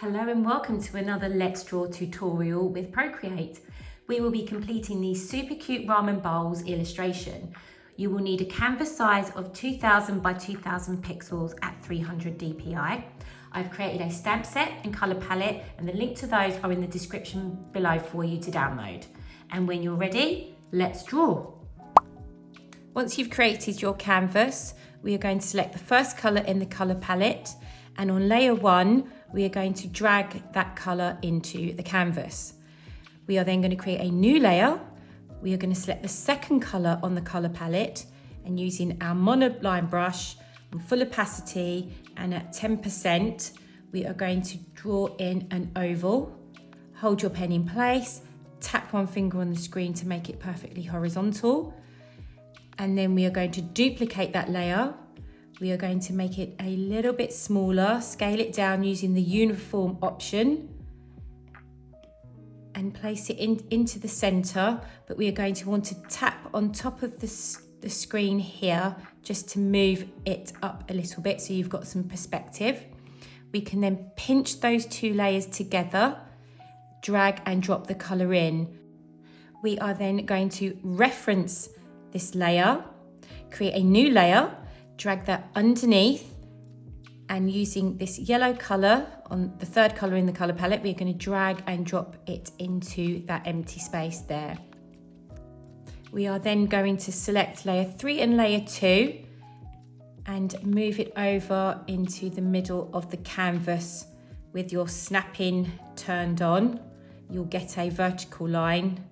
Hello and welcome to another Let's Draw tutorial with Procreate. We will be completing the super cute ramen bowls illustration. You will need a canvas size of 2000 by 2000 pixels at 300 dpi. I've created a stamp set and colour palette, and the link to those are in the description below for you to download. And when you're ready, let's draw. Once you've created your canvas, we are going to select the first colour in the colour palette, and on layer 1, we are going to drag that colour into the canvas. We are then going to create a new layer. We are going to select the second colour on the colour palette, and using our monoline brush on full opacity and at 10%, we are going to draw in an oval. Hold your pen in place, tap one finger on the screen to make it perfectly horizontal, and then we are going to duplicate that layer. We are going to make it a little bit smaller, scale it down using the uniform option and place it into the center, but we are going to want to tap on top of the screen here just to move it up a little bit so you've got some perspective. We can then pinch those two layers together, drag and drop the color in. We are then going to reference this layer, create a new layer, drag that underneath, and using this yellow color on the third color in the color palette, we're going to drag and drop it into that empty space there. We are then going to select layer 3 and layer 2 and move it over into the middle of the canvas. With your snapping turned on, you'll get a vertical line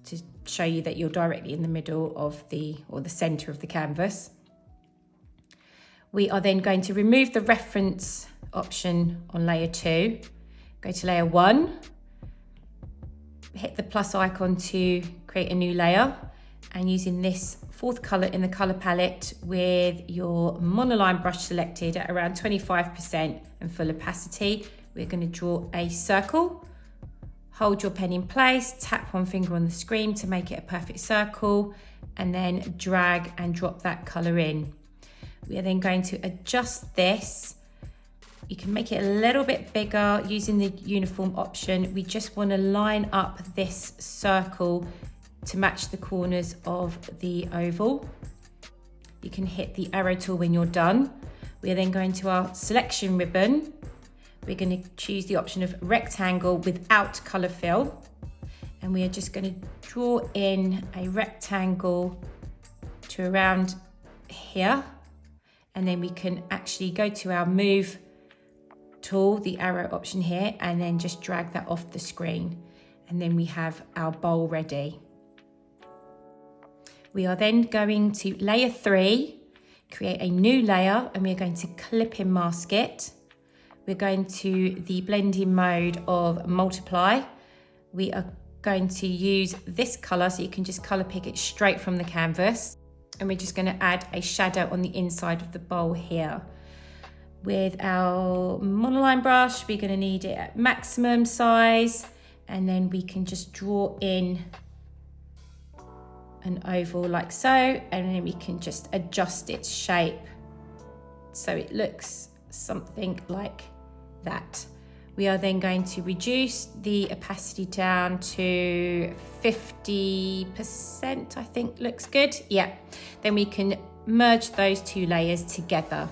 to show you that you're directly in the middle of the center of the canvas. We are then going to remove the reference option on layer 2, go to layer 1, hit the plus icon to create a new layer, and using this fourth colour in the colour palette with your monoline brush selected at around 25% and full opacity, we're going to draw a circle. Hold your pen in place, tap one finger on the screen to make it a perfect circle, and then drag and drop that colour in. We are then going to adjust this. You can make it a little bit bigger using the uniform option. We just want to line up this circle to match the corners of the oval. You can hit the arrow tool when you're done. We are then going to our selection ribbon. We're going to choose the option of rectangle without colour fill. And we are just going to draw in a rectangle to around here. And then we can actually go to our move tool, the arrow option here, and then just drag that off the screen. And then we have our bowl ready. We are then going to layer 3, create a new layer, and we're going to clip and mask it. We're going to the blending mode of multiply. We are going to use this color, so you can just color pick it straight from the canvas. And we're just going to add a shadow on the inside of the bowl here. With our monoline brush, we're going to need it at maximum size, and then we can just draw in an oval like so, and then we can just adjust its shape so it looks something like that. We are then going to reduce the opacity down to 50%, I think looks good. Yeah, then we can merge those two layers together.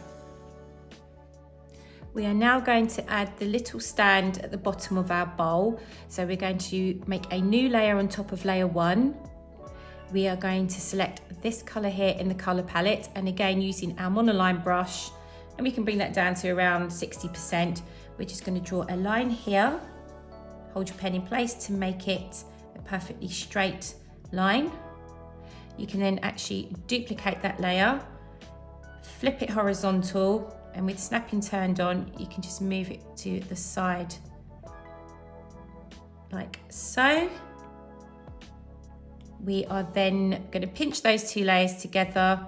We are now going to add the little stand at the bottom of our bowl. So we're going to make a new layer on top of layer 1. We are going to select this color here in the color palette, and again using our monoline brush, and we can bring that down to around 60%. We're just going to draw a line here. Hold your pen in place to make it a perfectly straight line. You can then actually duplicate that layer, flip it horizontal, and with snapping turned on, you can just move it to the side like so. We are then going to pinch those two layers together.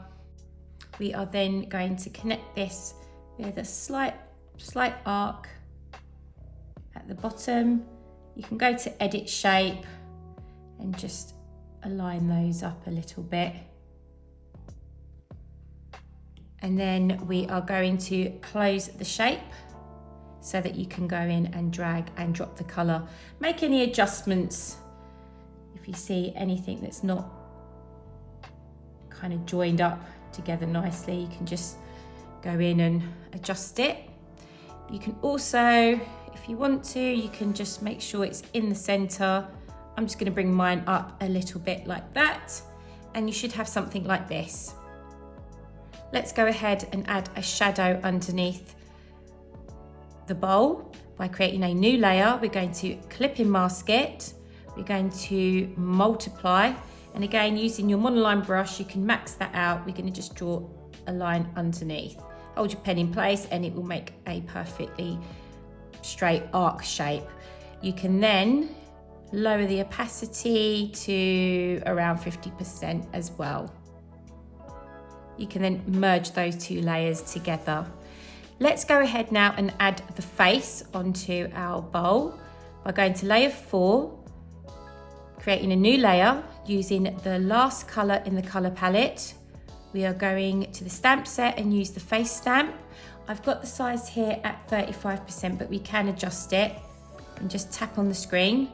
We are then going to connect this with a slight arc at the bottom. You can go to edit shape and just align those up a little bit. And then we are going to close the shape so that you can go in and drag and drop the colour. Make any adjustments if you see anything that's not kind of joined up together nicely. You can just go in and adjust it. You can also, if you want to, you can just make sure it's in the centre. I'm just going to bring mine up a little bit like that, and you should have something like this. Let's go ahead and add a shadow underneath the bowl by creating a new layer. We're going to clip and mask it. We're going to multiply, and again, using your monoline brush, you can max that out. We're going to just draw a line underneath. Hold your pen in place and it will make a perfectly straight arc shape. You can then lower the opacity to around 50% as well. You can then merge those two layers together. Let's go ahead now and add the face onto our bowl by going to layer 4, creating a new layer using the last colour in the colour palette. We are going to the stamp set and use the face stamp. I've got the size here at 35%, but we can adjust it and just tap on the screen,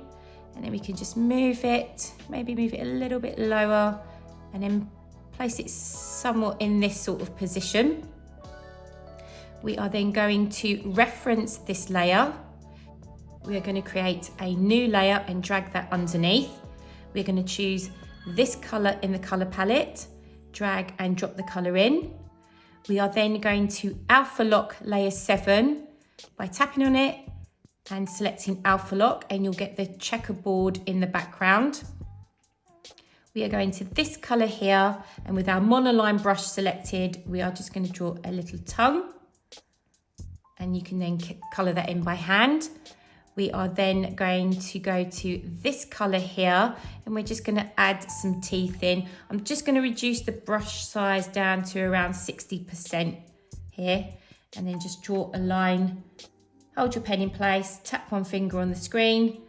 and then we can just move it, maybe move it a little bit lower, and then place it somewhat in this sort of position. We are then going to reference this layer. We are going to create a new layer and drag that underneath. We're going to choose this colour in the colour palette, drag and drop the colour in. We are then going to alpha lock layer 7 by tapping on it and selecting alpha lock, and you'll get the checkerboard in the background. We are going to this colour here, and with our monoline brush selected, we are just going to draw a little tongue, and you can then colour that in by hand. We are then going to go to this colour here, and we're just going to add some teeth in. I'm just going to reduce the brush size down to around 60% here, and then just draw a line. Hold your pen in place, tap one finger on the screen,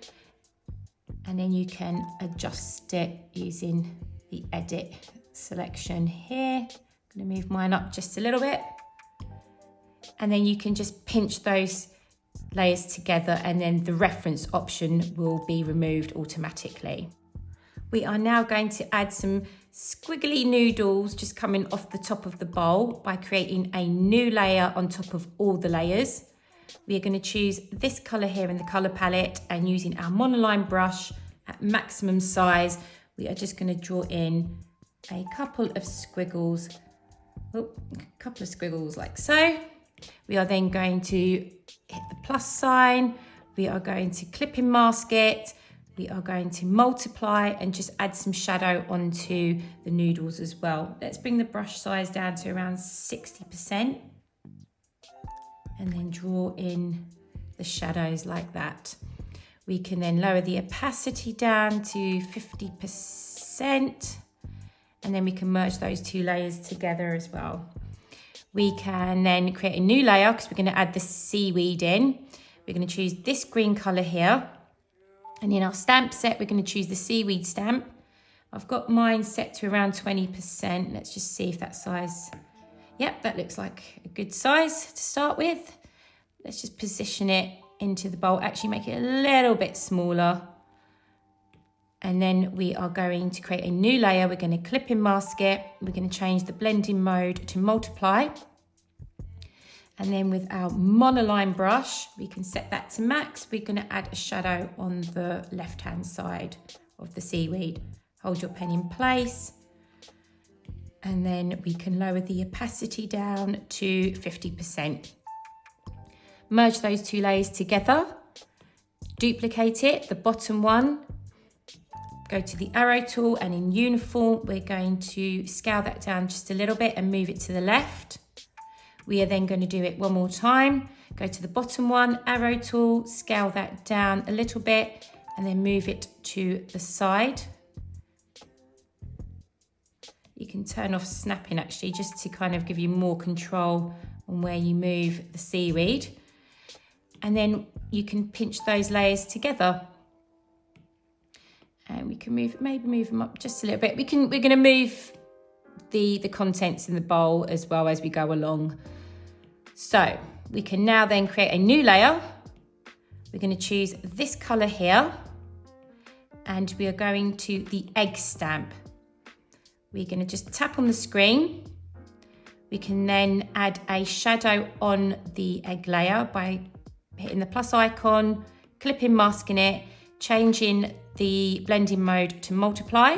and then you can adjust it using the edit selection here. I'm going to move mine up just a little bit, and then you can just pinch those layers together, and then the reference option will be removed automatically. We are now going to add some squiggly noodles just coming off the top of the bowl by creating a new layer on top of all the layers. We are going to choose this colour here in the colour palette, and using our monoline brush at maximum size, we are just going to draw in a couple of squiggles, like so. We are then going to hit the plus sign. We are going to clip and mask it. We are going to multiply and just add some shadow onto the noodles as well. Let's bring the brush size down to around 60%, and then draw in the shadows like that. We can then lower the opacity down to 50%, and then we can merge those two layers together as well. We can then create a new layer because we're going to add the seaweed in. We're going to choose this green colour here, and in our stamp set, we're going to choose the seaweed stamp. I've got mine set to around 20%. Let's just see if that size, yep, that looks like a good size to start with. Let's just position it into the bowl, actually make it a little bit smaller. And then we are going to create a new layer. We're going to clip and mask it. We're going to change the blending mode to multiply. And then with our monoline brush, we can set that to max. We're going to add a shadow on the left-hand side of the seaweed. Hold your pen in place. And then we can lower the opacity down to 50%. Merge those two layers together. Duplicate it, the bottom one. Go to the arrow tool, and in uniform, we're going to scale that down just a little bit and move it to the left. We are then going to do it one more time. Go to the bottom one, arrow tool, scale that down a little bit, and then move it to the side. You can turn off snapping actually, just to kind of give you more control on where you move the seaweed. And then you can pinch those layers together. And we can maybe move them up just a little bit. We're going to move the contents in the bowl as well as we go along. So We can now then create a new layer. We're going to choose this colour here, and we are going to the egg stamp. We're going to just tap on the screen. We can then add a shadow on the egg layer by hitting the plus icon, clipping, masking it, changing the blending mode to multiply.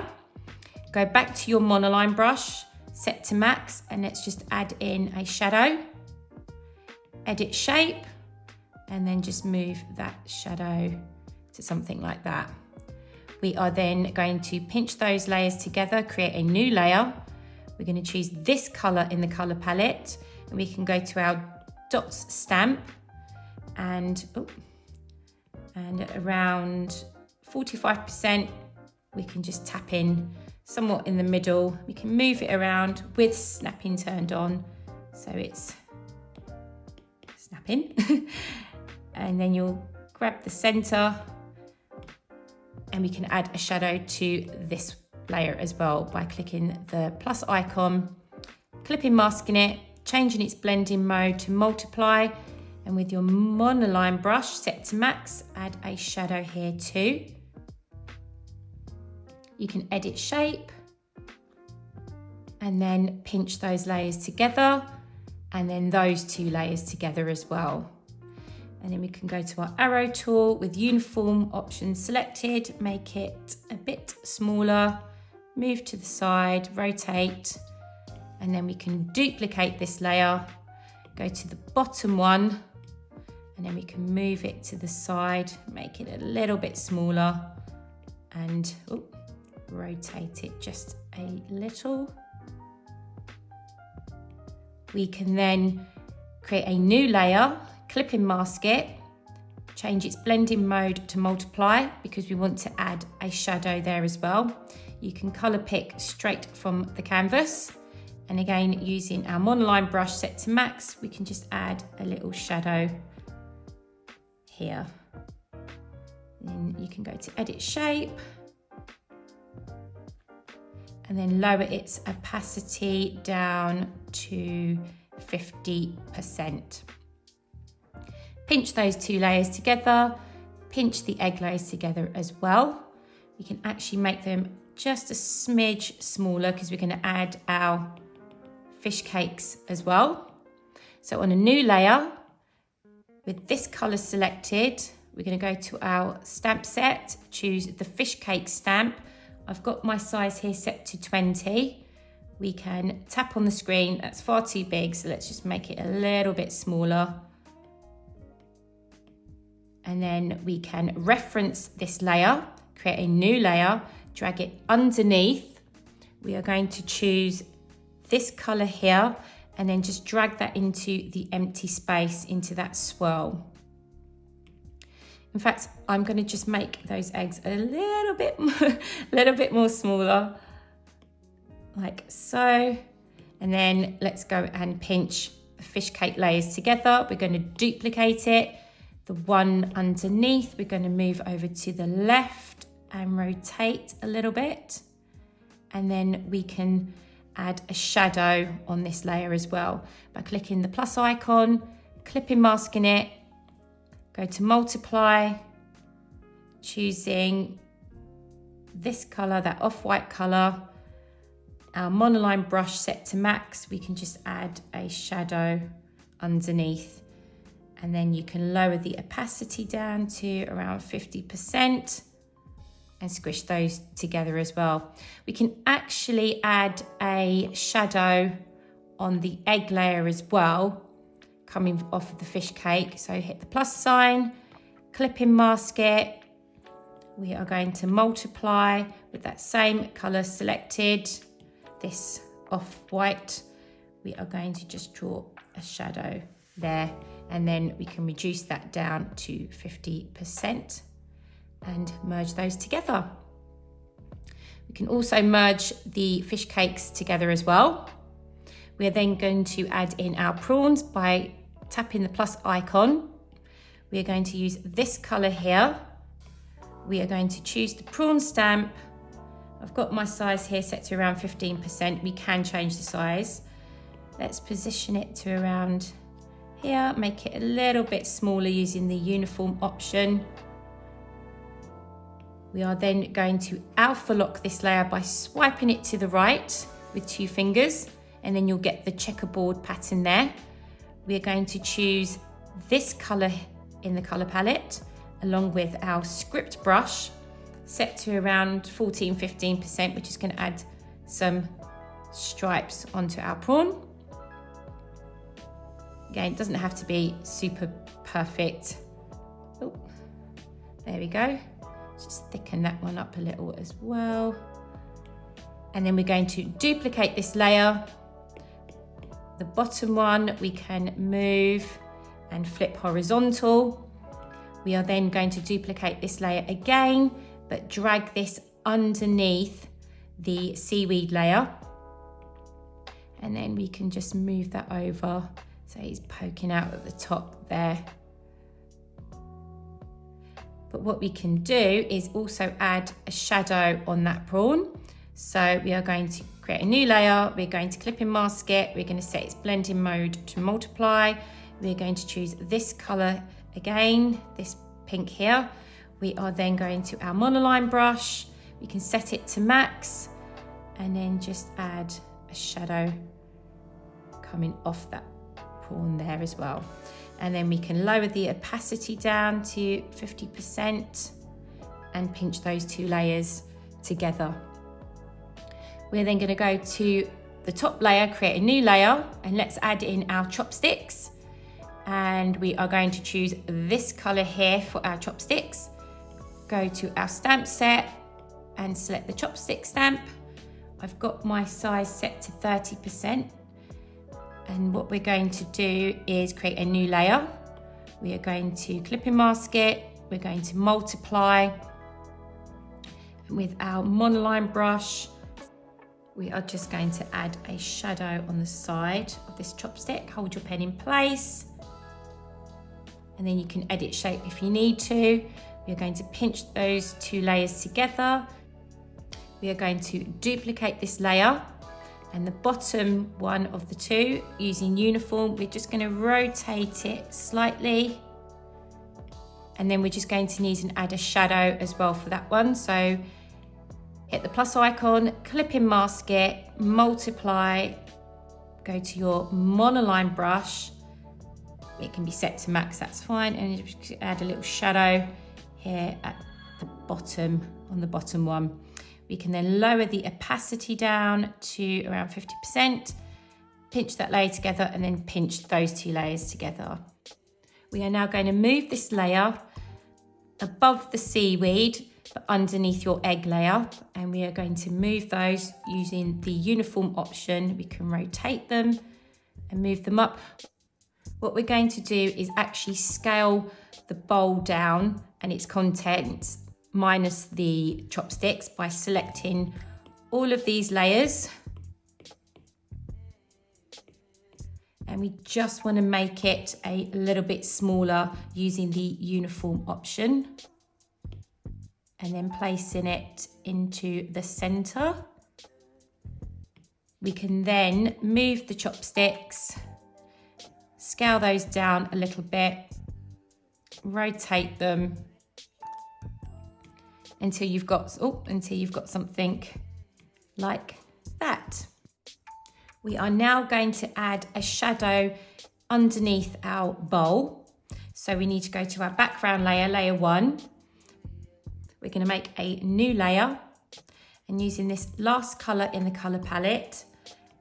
Go back to your monoline brush, set to max, and let's just add in a shadow. Edit shape, and then just move that shadow to something like that. We are then going to pinch those layers together, create a new layer. We're going to choose this colour in the colour palette, and we can go to our dots stamp and around 45%, we can just tap in somewhat in the middle. We can move it around with snapping turned on, so it's snapping. And then you'll grab the center, and we can add a shadow to this layer as well by clicking the plus icon, clipping, masking it, changing its blending mode to multiply, and with your monoline brush set to max, add a shadow here too. You can edit shape and then pinch those layers together, and then those two layers together as well. And then we can go to our arrow tool with uniform option selected, make it a bit smaller, move to the side, rotate, and then we can duplicate this layer, go to the bottom one, and then we can move it to the side, make it a little bit smaller, and rotate it just a little. We can then create a new layer, clip and mask it, change its blending mode to multiply because we want to add a shadow there as well. You can colour pick straight from the canvas, and again using our monoline brush set to max, we can just add a little shadow here. Then you can go to edit shape and then lower its opacity down to 50%. Pinch those two layers together, pinch the egg layers together as well. We can actually make them just a smidge smaller because we're going to add our fish cakes as well. So on a new layer, with this colour selected, we're going to go to our stamp set, choose the fish cake stamp. I've got my size here set to 20. We can tap on the screen, that's far too big, so let's just make it a little bit smaller. And then we can reference this layer, create a new layer, drag it underneath. We are going to choose this colour here and then just drag that into the empty space, into that swirl. In fact, I'm going to just make those eggs a little bit more smaller, like so. And then let's go and pinch the fish cake layers together. We're going to duplicate it. The one underneath, we're going to move over to the left and rotate a little bit. And then we can add a shadow on this layer as well by clicking the plus icon, clipping, masking it, go to multiply, choosing this colour, that off-white colour, our monoline brush set to max, we can just add a shadow underneath. And then you can lower the opacity down to around 50% and squish those together as well. We can actually add a shadow on the egg layer as well, coming off of the fish cake. So hit the plus sign, clip and mask it. We are going to multiply with that same colour selected, this off-white. We are going to just draw a shadow there, and then we can reduce that down to 50% and merge those together. We can also merge the fish cakes together as well. We are then going to add in our prawns by tapping the plus icon. We are going to use this colour here. We are going to choose the prawn stamp. I've got my size here set to around 15%. We can change the size. Let's position it to around here, make it a little bit smaller using the uniform option. We are then going to alpha lock this layer by swiping it to the right with 2 fingers, and then you'll get the checkerboard pattern there. We are going to choose this color in the color palette along with our script brush set to around 14-15%, which is going to add some stripes onto our prawn. Again, it doesn't have to be super perfect. Oh, there we go. Just thicken that one up a little as well. And then we're going to duplicate this layer. The bottom one we can move and flip horizontal. We are then going to duplicate this layer again, but drag this underneath the seaweed layer. And then we can just move that over so he's poking out at the top there. But what we can do is also add a shadow on that prawn. So we are going to create a new layer. We're going to clip and mask it. We're going to set its blending mode to multiply. We're going to choose this color again, this pink here. We are then going to our monoline brush. We can set it to max and then just add a shadow coming off that prawn there as well. And then we can lower the opacity down to 50% and pinch those 2 layers together. We're then going to go to the top layer, create a new layer, and let's add in our chopsticks. And we are going to choose this color here for our chopsticks. Go to our stamp set and select the chopstick stamp. I've got my size set to 30%. And what we're going to do is create a new layer. We are going to clip and mask it. We're going to multiply. And with our monoline brush, we are just going to add a shadow on the side of this chopstick. Hold your pen in place. And then you can edit shape if you need to. We are going to pinch those 2 layers together. We are going to duplicate this layer. And the bottom one of the 2, using uniform, we're just going to rotate it slightly. And then we're just going to need and add a shadow as well for that one. So hit the plus icon, clip and mask it, multiply, go to your monoline brush. It can be set to max, that's fine. And you just add a little shadow here at the bottom, on the bottom one. We can then lower the opacity down to around 50%, pinch that layer together and then pinch those 2 layers together. We are now going to move this layer above the seaweed, but underneath your egg layer. And we are going to move those using the uniform option. We can rotate them and move them up. What we're going to do is actually scale the bowl down and its contents minus the chopsticks by selecting all of these layers, and we just want to make it a little bit smaller using the uniform option and then placing it into the center. We can then move the chopsticks, scale those down a little bit, rotate them until you've got something like that. We are now going to add a shadow underneath our bowl. So we need to go to our background layer, layer 1. We're going to make a new layer, and using this last color in the color palette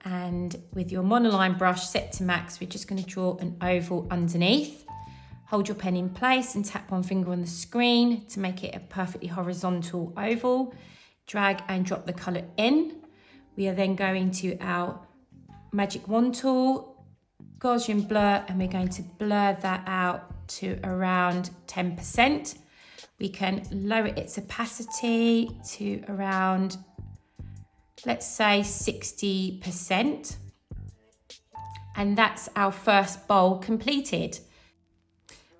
and with your monoline brush set to max, we're just going to draw an oval underneath. Hold your pen in place and tap 1 finger on the screen to make it a perfectly horizontal oval. Drag and drop the color in. We are then going to our magic wand tool, Gaussian blur, and we're going to blur that out to around 10%. We can lower its opacity to around, let's say 60%. And that's our first bowl completed.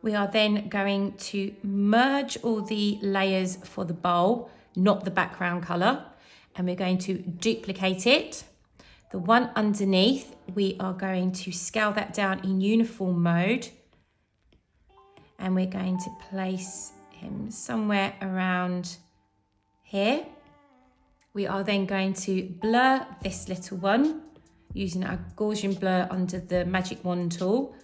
We are then going to merge all the layers for the bowl, not the background color, and we're going to duplicate it. The one underneath, we are going to scale that down in uniform mode. And we're going to place him somewhere around here. We are then going to blur this little one using our Gaussian blur under the magic wand tool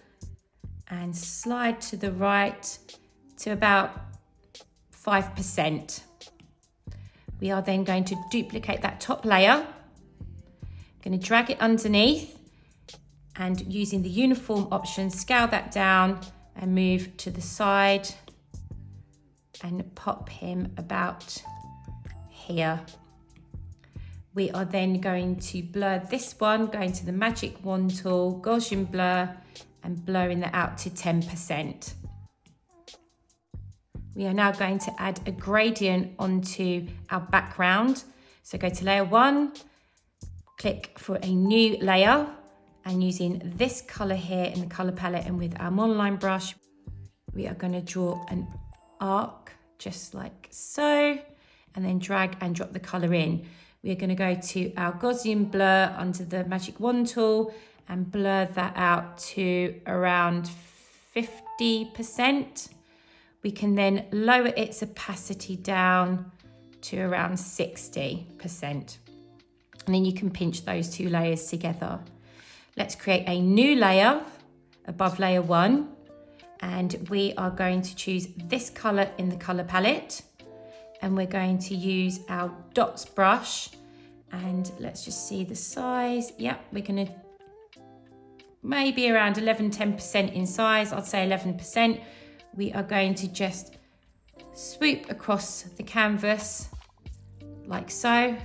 and slide to the right to about 5%. We are then going to duplicate that top layer. Going to drag it underneath and using the uniform option, scale that down and move to the side and pop him about here. We are then going to blur this one, going to the magic wand tool, Gaussian blur, and blurring that out to 10%. We are now going to add a gradient onto our background. So go to layer 1, click for a new layer, and using this color here in the color palette and with our monoline brush, we are going to draw an arc just like so, and then drag and drop the color in. We are going to go to our Gaussian blur under the magic wand tool and blur that out to around 50%. We can then lower its opacity down to around 60%. And then you can pinch those two layers together. Let's create a new layer above layer 1. And we are going to choose this color in the color palette. And we're going to use our dots brush. And let's just see the size. Yep, we're going to maybe around 11-10% in size. I'd say 11%. We are going to just swoop across the canvas like so.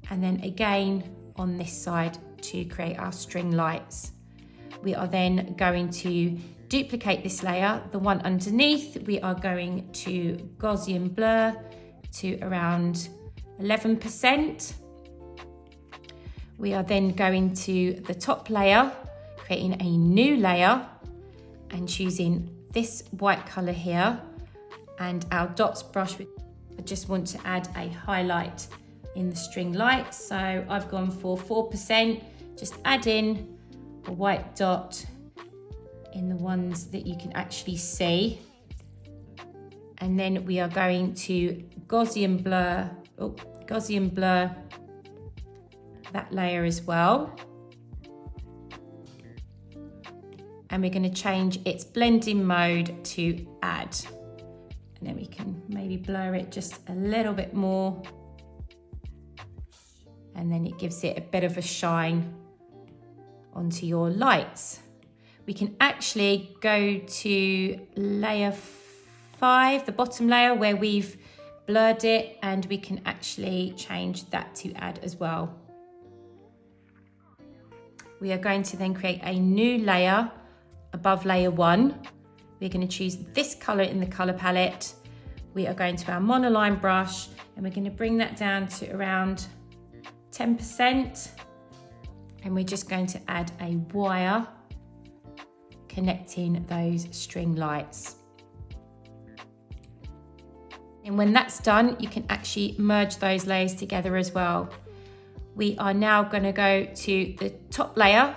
And then again on this side to create our string lights. We are then going to duplicate this layer. The one underneath, we are going to Gaussian blur to around 11%. We are then going to the top layer, creating a new layer and choosing this white color here and our dots brush. I just want to add a highlight in the string lights. So I've gone for 4%, just add in a white dot in the ones that you can actually see. And then we are going to Gaussian blur that layer as well. And we're going to change its blending mode to add. And then we can maybe blur it just a little bit more. And then it gives it a bit of a shine onto your lights. We can actually go to layer 5, the bottom layer where we've blurred it, and we can actually change that to add as well. We are going to then create a new layer above layer 1. We're going to choose this color in the color palette. We are going to our monoline brush and we're going to bring that down to around 10%. And we're just going to add a wire connecting those string lights. And when that's done, you can actually merge those layers together as well. We are now going to go to the top layer,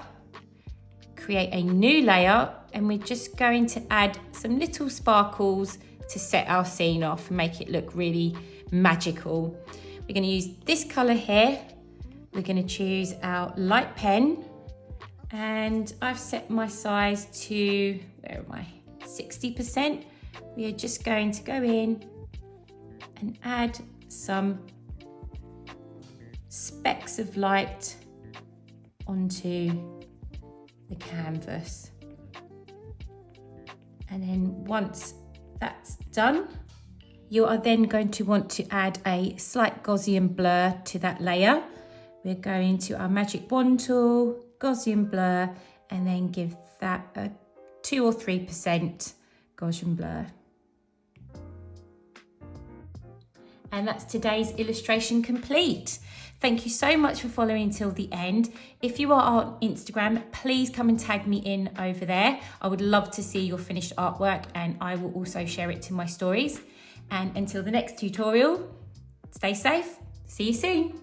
create a new layer, and we're just going to add some little sparkles to set our scene off and make it look really magical. We're going to use this color here. We're going to choose our light pen, and I've set my size to, where am I, 60%. We are just going to go in and add some specks of light onto the canvas. And then once that's done, you are then going to want to add a slight Gaussian blur to that layer. We're going to our magic wand tool, Gaussian blur, and then give that a 2 or 3% Gaussian blur. And that's today's illustration complete. Thank you so much for following till the end. If you are on Instagram, please come and tag me in over there. I would love to see your finished artwork, and I will also share it to my stories. And until the next tutorial, stay safe. See you soon.